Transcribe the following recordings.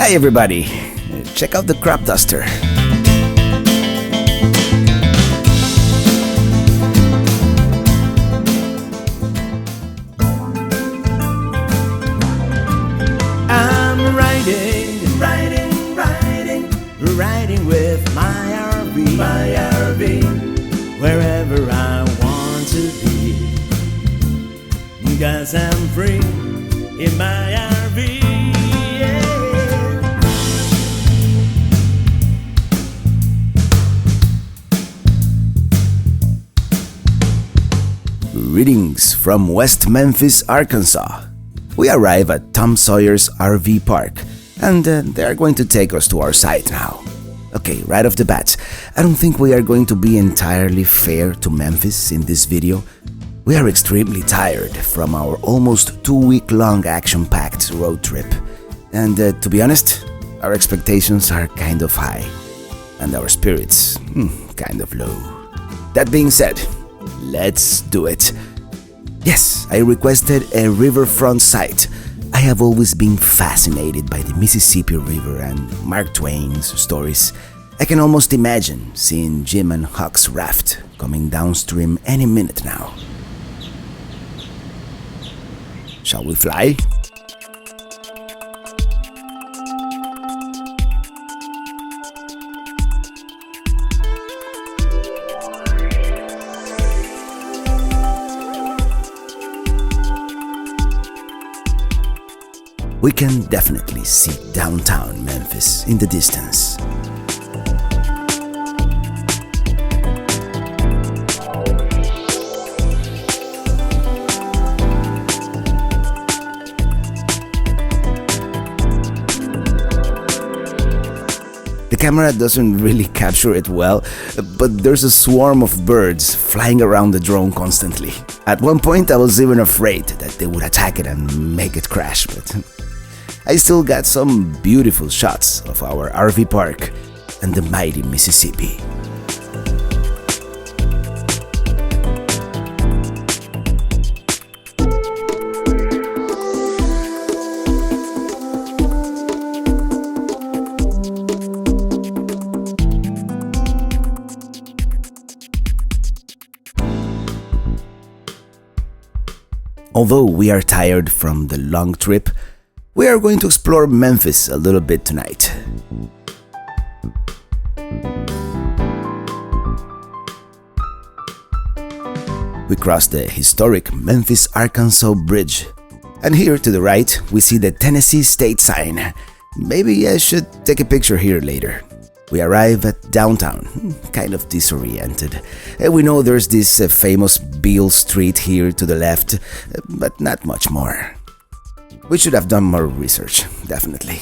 Hi everybody, check out the crop duster. I'm riding with my RV, wherever I want to be, 'cause I'm free in my RV. Greetings from West Memphis, Arkansas. We arrive at Tom Sawyer's RV park, and they are going to take us to our site now. Okay, right off the bat, I don't think we are going to be entirely fair to Memphis in this video. We are extremely tired from our almost 2-week-long action-packed road trip, and to be honest, our expectations are kind of high, and our spirits kind of low. That being said, let's do it. Yes, I requested a riverfront site. I have always been fascinated by the Mississippi River and Mark Twain's stories. I can almost imagine seeing Jim and Huck's raft coming downstream any minute now. Shall we fly? We can definitely see downtown Memphis in the distance. The camera doesn't really capture it well, but there's a swarm of birds flying around the drone constantly. At one point I was even afraid that they would attack it and make it crash, but I still got some beautiful shots of our RV park and the mighty Mississippi. Although we are tired from the long trip, we are going to explore Memphis a little bit tonight. We cross the historic Memphis, Arkansas Bridge, and here to the right we see the Tennessee state sign. Maybe I should take a picture here later. We arrive at downtown, kind of disoriented. We know there's this famous Beale Street here to the left, but not much more. We should have done more research, definitely.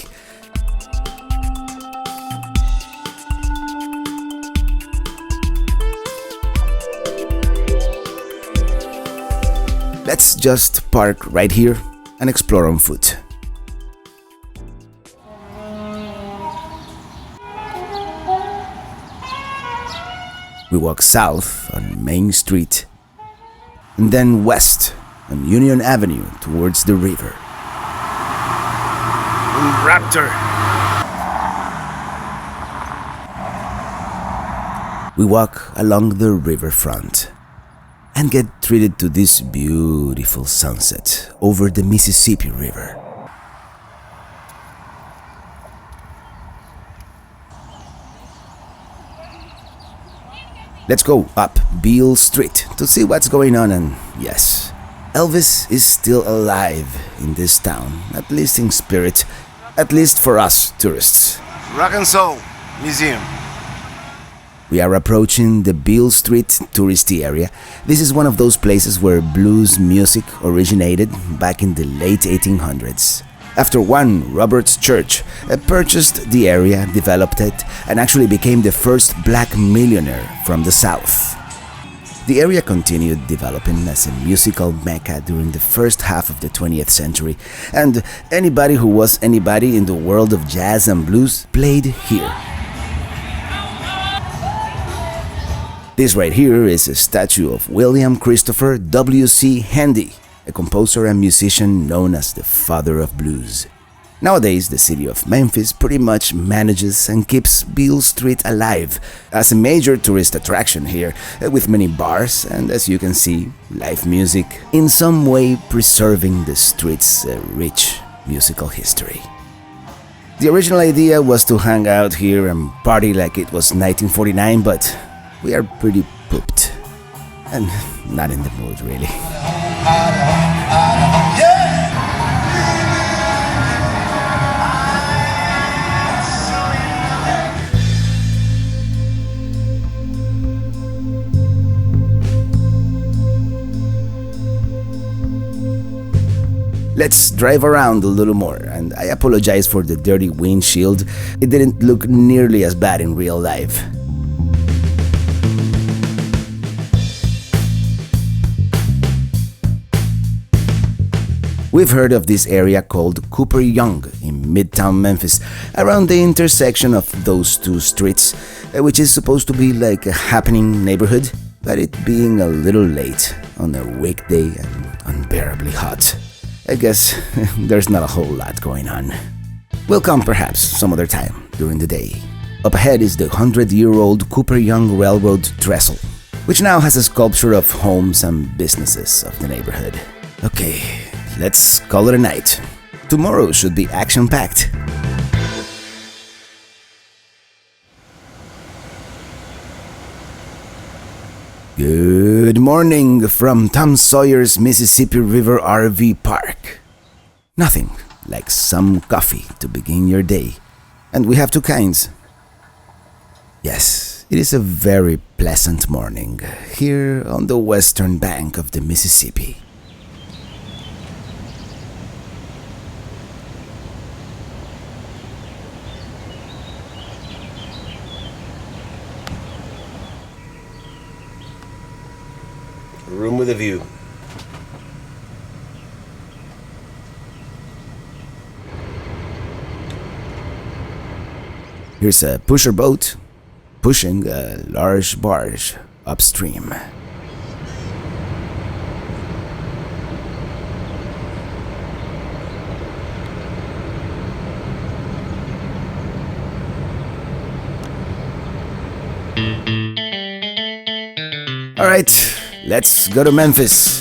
Let's just park right here and explore on foot. We walk south on Main Street, and then west on Union Avenue towards the river. Raptor! We walk along the riverfront and get treated to this beautiful sunset over the Mississippi River. Let's go up Beale Street to see what's going on, and yes, Elvis is still alive in this town, at least in spirit, at least for us tourists. Rock and Soul Museum. We are approaching the Beale Street touristy area. This is one of those places where blues music originated back in the late 1800s. After one Roberts Church purchased the area, developed it, and actually became the first black millionaire from the South. The area continued developing as a musical mecca during the first half of the 20th century, and anybody who was anybody in the world of jazz and blues played here. This right here is a statue of William Christopher W.C. Handy, a composer and musician known as the Father of Blues. Nowadays, the city of Memphis pretty much manages and keeps Beale Street alive as a major tourist attraction here, with many bars and, as you can see, live music, in some way preserving the street's rich musical history. The original idea was to hang out here and party like it was 1949, but we are pretty pooped. And not in the mood, really. Let's drive around a little more, and I apologize for the dirty windshield. It didn't look nearly as bad in real life. We've heard of this area called Cooper Young in Midtown Memphis, around the intersection of those two streets, which is supposed to be like a happening neighborhood, but it being a little late on a weekday and unbearably hot. I guess there's not a whole lot going on. We'll come perhaps some other time during the day. Up ahead is the 100-year-old Cooper Young Railroad trestle, which now has a sculpture of homes and businesses of the neighborhood. Okay, let's call it a night. Tomorrow should be action-packed. Good morning from Tom Sawyer's Mississippi River RV Park. Nothing like some coffee to begin your day. And we have two kinds. Yes, it is a very pleasant morning here on the western bank of the Mississippi. Room with a view. Here's a pusher boat pushing a large barge upstream. All right, let's go to Memphis.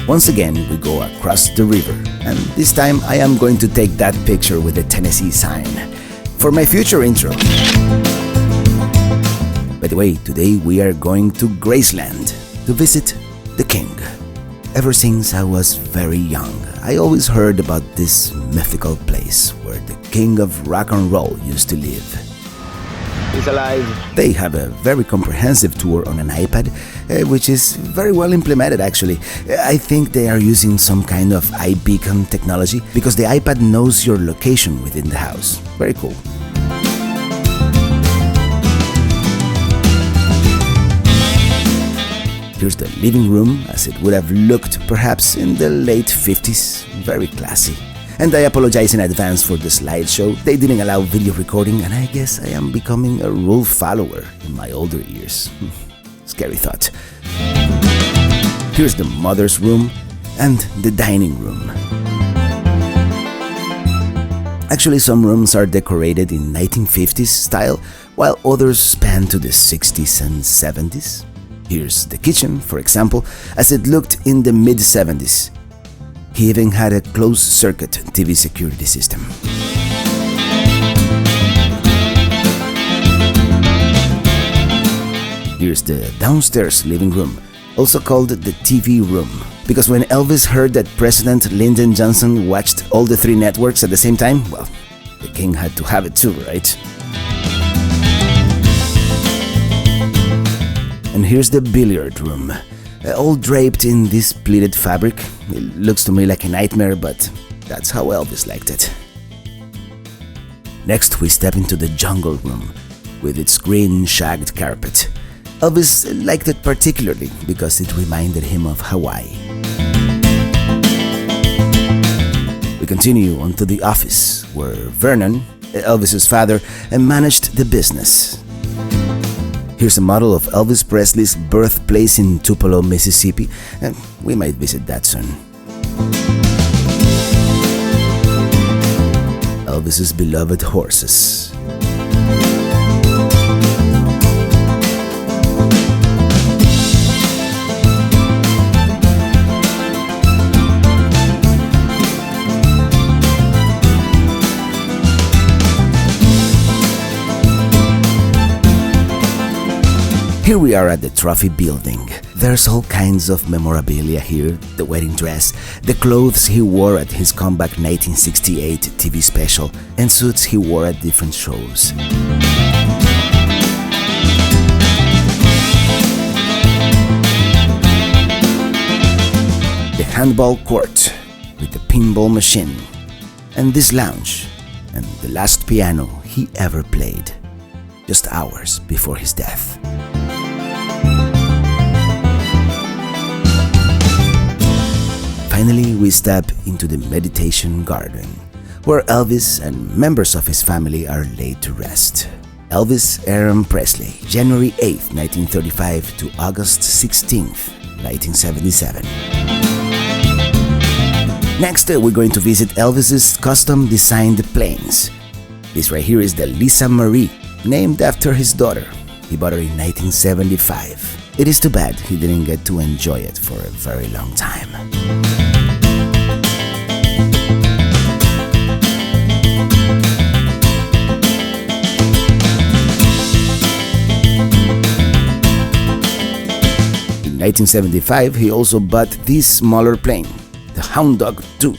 Once again, we go across the river, and this time I am going to take that picture with the Tennessee sign for my future intro. By the way, today we are going to Graceland to visit the king. Ever since I was very young, I always heard about this mythical place where the king of rock and roll used to live. He's alive. They have a very comprehensive tour on an iPad, which is very well implemented actually. I think they are using some kind of iBeacon technology because the iPad knows your location within the house. Very cool. Here's the living room as it would have looked perhaps in the late 50s. Very classy. And I apologize in advance for the slideshow. They didn't allow video recording, and I guess I am becoming a rule follower in my older years. Scary thought. Here's the mother's room and the dining room. Actually, some rooms are decorated in 1950s style, while others span to the 60s and 70s. Here's the kitchen, for example, as it looked in the mid-70s. He even had a closed-circuit TV security system. Here's the downstairs living room, also called the TV room, because when Elvis heard that President Lyndon Johnson watched all the three networks at the same time, well, the king had to have it too, right? And here's the billiard room, all draped in this pleated fabric. It looks to me like a nightmare, but that's how Elvis liked it. Next, we step into the jungle room with its green shagged carpet. Elvis liked it particularly because it reminded him of Hawaii. We continue on to the office, where Vernon, Elvis's father, managed the business. Here's a model of Elvis Presley's birthplace in Tupelo, Mississippi, and we might visit that soon. Elvis's beloved horses. Here we are at the trophy building. There's all kinds of memorabilia here: the wedding dress, the clothes he wore at his comeback 1968 TV special, and suits he wore at different shows. The handball court with the pinball machine, and this lounge, and the last piano he ever played, just hours before his death. Finally, we step into the meditation garden, where Elvis and members of his family are laid to rest. Elvis Aaron Presley, January 8, 1935 to August 16, 1977. Next, we're going to visit Elvis's custom-designed planes. This right here is the Lisa Marie, named after his daughter. He bought her in 1975. It is too bad he didn't get to enjoy it for a very long time. In 1975, he also bought this smaller plane, the Hound Dog II.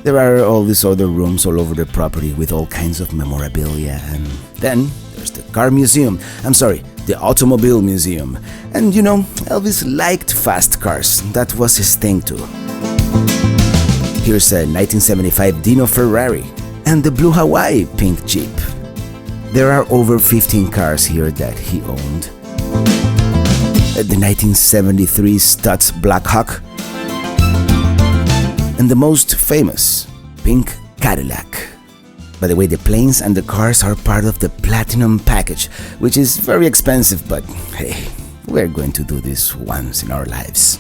There are all these other rooms all over the property with all kinds of memorabilia, and then there's the car museum. The automobile museum. And you know, Elvis liked fast cars. That was his thing too. Here's a 1975 Dino Ferrari and the Blue Hawaii pink Jeep. There are over 15 cars here that he owned. The 1973 Stutz Black Hawk, and the most famous, pink Cadillac. By the way, the planes and the cars are part of the Platinum package, which is very expensive, but hey, we're going to do this once in our lives.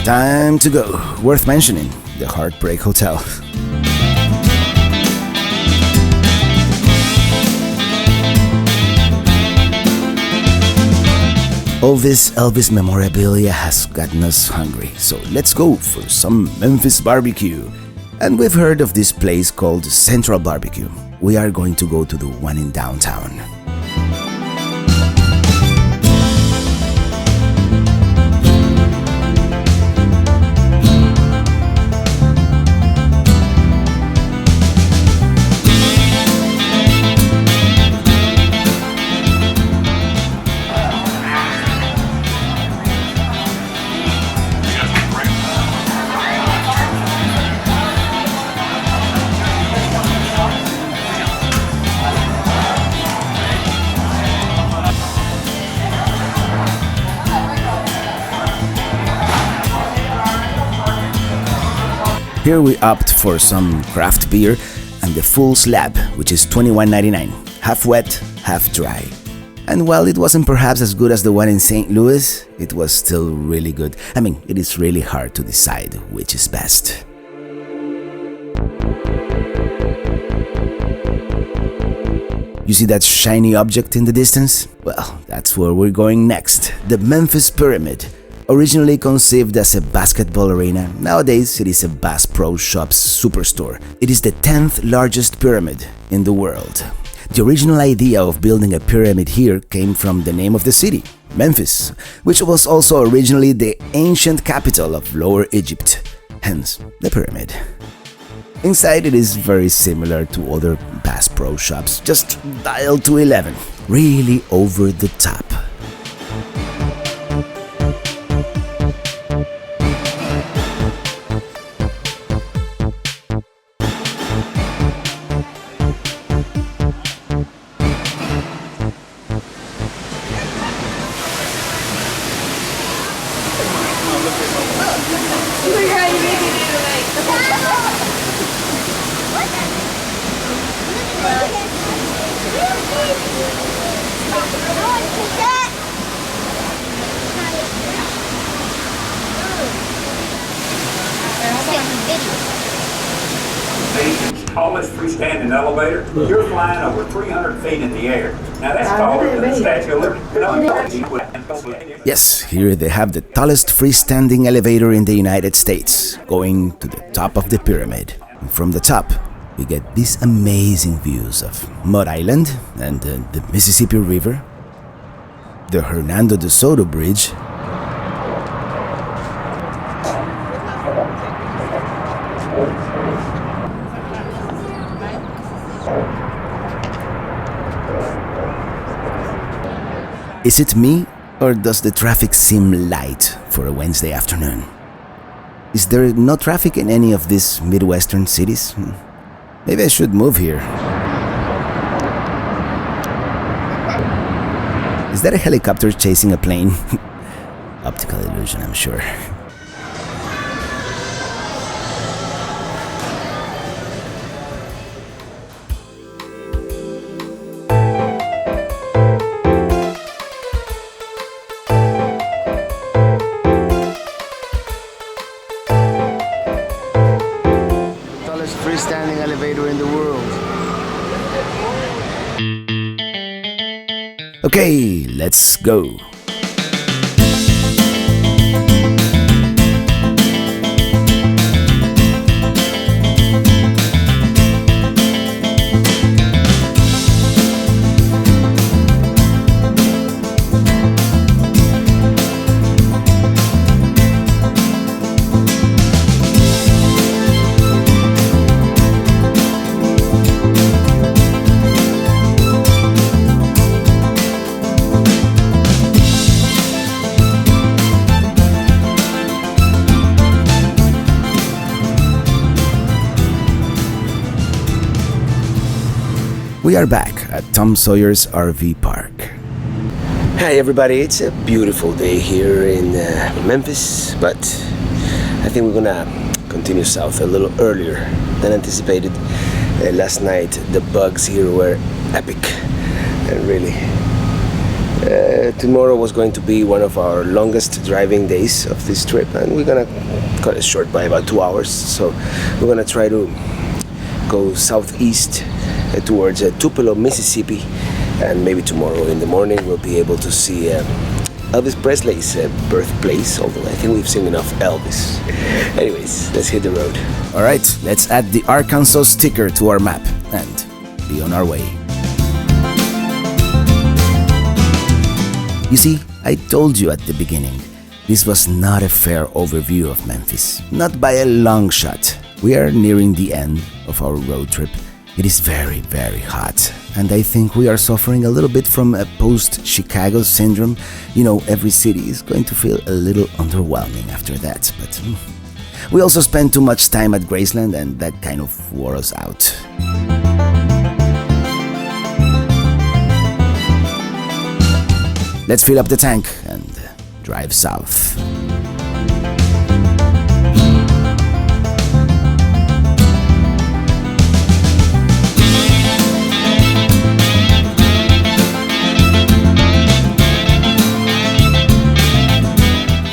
Time to go. Worth mentioning, the Heartbreak Hotel. All this Elvis memorabilia has gotten us hungry, so let's go for some Memphis barbecue. And we've heard of this place called Central Barbecue. We are going to go to the one in downtown. Here we opt for some craft beer and the full slab, which is $21.99, half wet, half dry. And while it wasn't perhaps as good as the one in St. Louis, it was still really good. I mean, it is really hard to decide which is best. You see that shiny object in the distance? Well, that's where we're going next, the Memphis Pyramid. Originally conceived as a basketball arena, nowadays it is a Bass Pro Shops superstore. It is the 10th largest pyramid in the world. The original idea of building a pyramid here came from the name of the city, Memphis, which was also originally the ancient capital of Lower Egypt, hence the pyramid. Inside it is very similar to other Bass Pro Shops, just dialed to 11, really over the top. Nation's tallest freestanding elevator. You're flying over 300 feet in the air. Now that's taller than the Statue of Liberty. Yes, here they have the tallest freestanding elevator in the United States, going to the top of the pyramid. And from the top, we get these amazing views of Mud Island and the Mississippi River, the Hernando de Soto Bridge, Is it me, or does the traffic seem light for a Wednesday afternoon? Is there no traffic in any of these Midwestern cities? Maybe I should move here. Is that a helicopter chasing a plane? Optical illusion, I'm sure. Freestanding elevator in the world. Okay, let's go. We are back at Tom Sawyer's RV Park. Hi everybody, it's a beautiful day here in Memphis, but I think we're gonna continue south a little earlier than anticipated. Last night the bugs here were epic, and really tomorrow was going to be one of our longest driving days of this trip, and we're gonna cut it short by about 2 hours. So we're gonna try to go southeast towards Tupelo, Mississippi, and maybe tomorrow in the morning we'll be able to see Elvis Presley's Birthplace, although I think we've seen enough Elvis. Anyways, let's hit the road. Alright, let's add the Arkansas sticker to our map and be on our way. You see, I told you at the beginning, this was not a fair overview of Memphis, not by a long shot. We are nearing the end of our road trip. It is very, very hot, and I think we are suffering a little bit from a post-Chicago syndrome. You know, every city is going to feel a little underwhelming after that, but we also spent too much time at Graceland, and that kind of wore us out. Let's fill up the tank and drive south.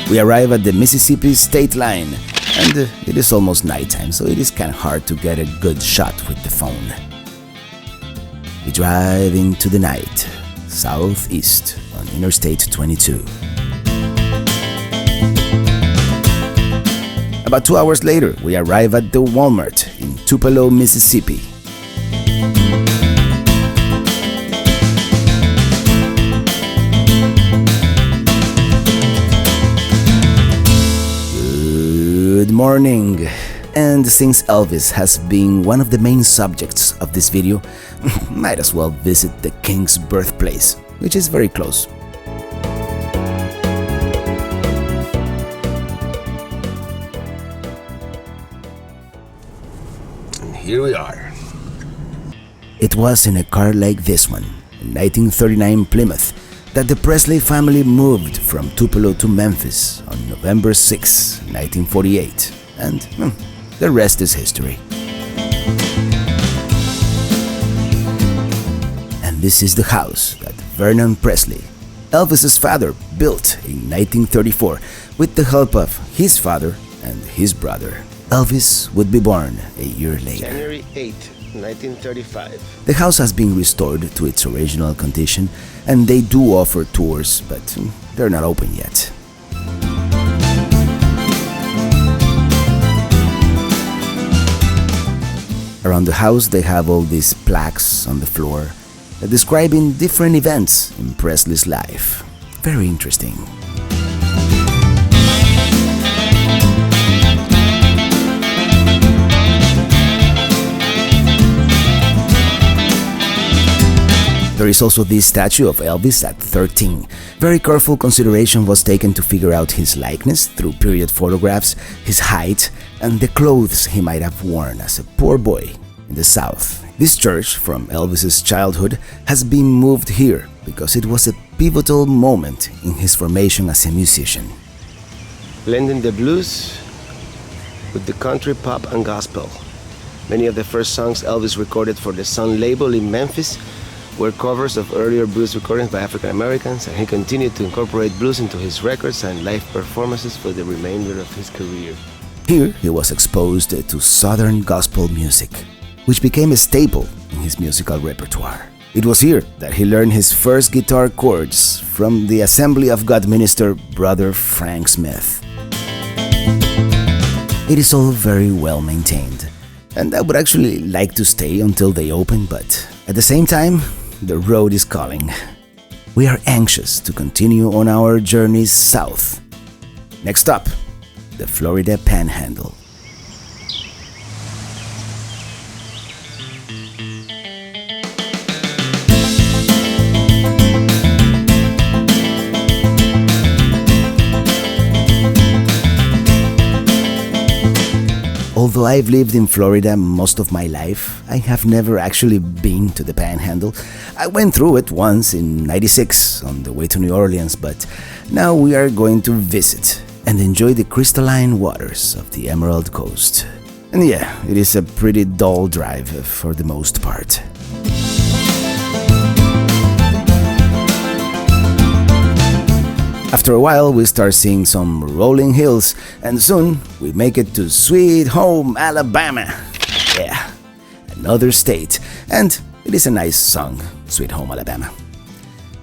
We arrive at the Mississippi state line, and it is almost nighttime, so it is kind of hard to get a good shot with the phone. We drive into the night, southeast on Interstate 22. About 2 hours later, we arrive at the Walmart in Tupelo, Mississippi. Good morning. And since Elvis has been one of the main subjects of this video, might as well visit the King's birthplace, which is very close. And here we are. It was in a car like this one, a 1939 Plymouth, that the Presley family moved from Tupelo to Memphis on November 6, 1948, and the rest is history. And this is the house that Vernon Presley, Elvis's father, built in 1934 with the help of his father and his brother. Elvis would be born a year later. January 8, 1935. The house has been restored to its original condition, and they do offer tours, but they're not open yet. Around the house, they have all these plaques on the floor describing different events in Presley's life. Very interesting. There is also this statue of Elvis at 13. Very careful consideration was taken to figure out his likeness through period photographs, his height, and the clothes he might have worn as a poor boy in the South. This church from Elvis's childhood has been moved here because it was a pivotal moment in his formation as a musician. Blending the blues with the country, pop, and gospel. Many of the first songs Elvis recorded for the Sun label in Memphis were covers of earlier blues recordings by African Americans, and he continued to incorporate blues into his records and live performances for the remainder of his career. Here he was exposed to Southern gospel music, which became a staple in his musical repertoire. It was here that he learned his first guitar chords from the Assembly of God minister Brother Frank Smith. It is all very well maintained, and I would actually like to stay until they open, but at the same time, the road is calling. We are anxious to continue on our journeys south. Next up, the Florida Panhandle. Although I've lived in Florida most of my life, I have never actually been to the Panhandle. I went through it once in '96 on the way to New Orleans, but now we are going to visit and enjoy the crystalline waters of the Emerald Coast. And yeah, it is a pretty dull drive for the most part. After a while, we start seeing some rolling hills, and soon we make it to Sweet Home, Alabama. Yeah, another state, and it is a nice song, Sweet Home, Alabama.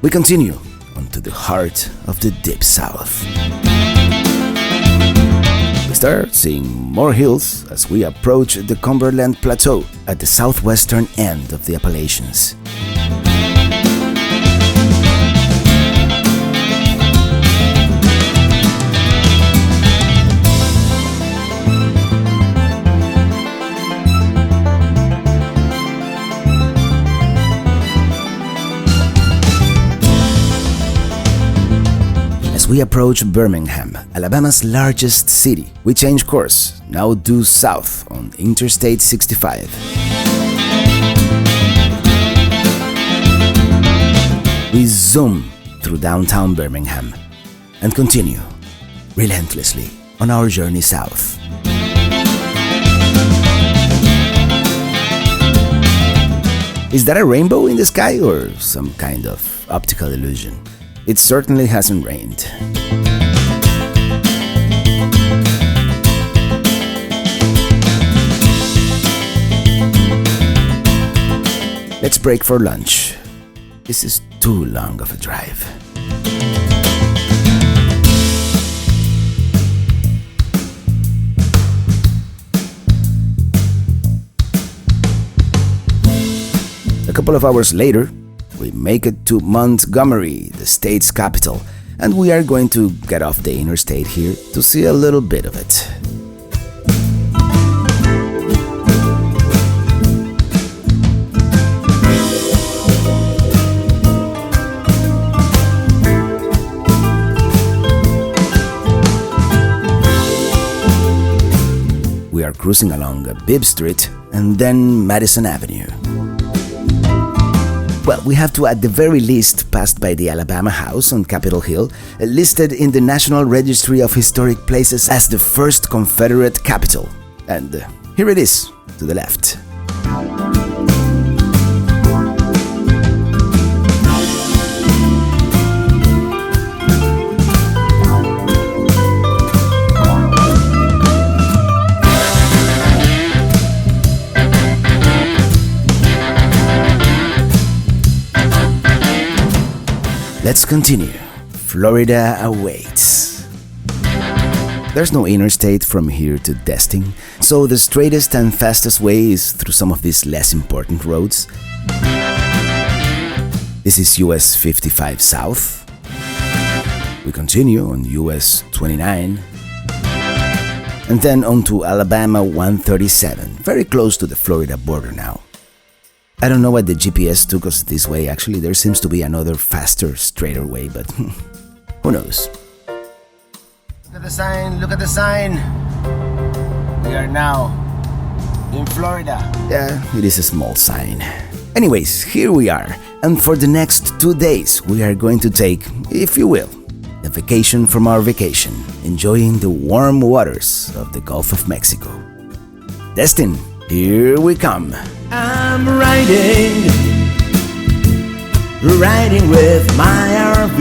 We continue on to the heart of the Deep South. We start seeing more hills as we approach the Cumberland Plateau at the southwestern end of the Appalachians. We approach Birmingham, Alabama's largest city. We change course, now due south on Interstate 65. We zoom through downtown Birmingham and continue relentlessly on our journey south. Is that a rainbow in the sky or some kind of optical illusion? It certainly hasn't rained. Let's break for lunch. This is too long of a drive. A couple of hours later, we make it to Montgomery, the state's capital, and we are going to get off the interstate here to see a little bit of it. We are cruising along Beale Street and then Madison Avenue. Well, we have to at the very least pass by the Alabama House on Capitol Hill, listed in the National Registry of Historic Places as the first Confederate capital. And here it is, to the left. Let's continue. Florida awaits. There's no interstate from here to Destin, so the straightest and fastest way is through some of these less important roads. This is US 55 South. We continue on US 29. And then on to Alabama 137, very close to the Florida border now. I don't know why the GPS took us this way. Actually, there seems to be another faster, straighter way, but who knows? Look at the sign, look at the sign. We are now in Florida. Yeah, it is a small sign. Anyways, here we are. And for the next 2 days, we are going to take, if you will, a vacation from our vacation, enjoying the warm waters of the Gulf of Mexico. Destin, here we come. I'm riding with my RV,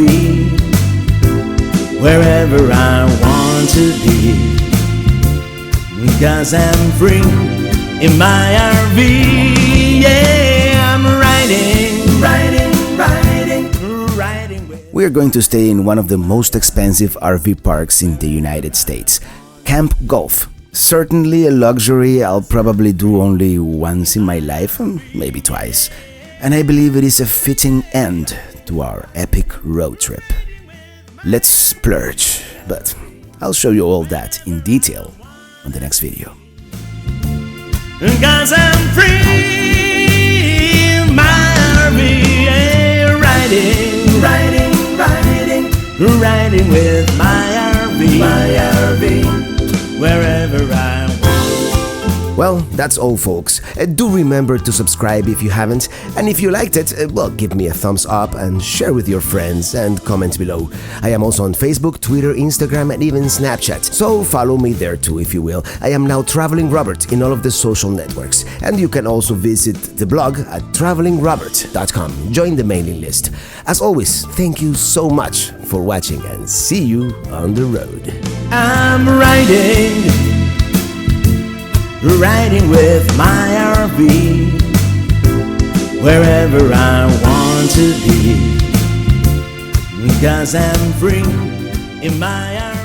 wherever I want to be, because I'm free in my RV. Yeah, I'm riding with... We are going to stay in one of the most expensive RV parks in the United States, Camp Gulf. Certainly a luxury I'll probably do only once in my life, maybe twice. And I believe it is a fitting end to our epic road trip. Let's splurge, but I'll show you all that in detail on the next video. Cause I'm free, my RV, riding with my RV. Wherever I want. Well, that's all, folks. Do remember to subscribe if you haven't, and if you liked it, well, give me a thumbs up and share with your friends and comment below. I am also on Facebook, Twitter, Instagram, and even Snapchat, so follow me there too if you will. I am now Traveling Robert in all of the social networks, and you can also visit the blog at travelingrobert.com. Join the mailing list. As always, thank you so much for watching and see you on the road. I'm riding with my RV, wherever I want to be, because I'm free in my RV.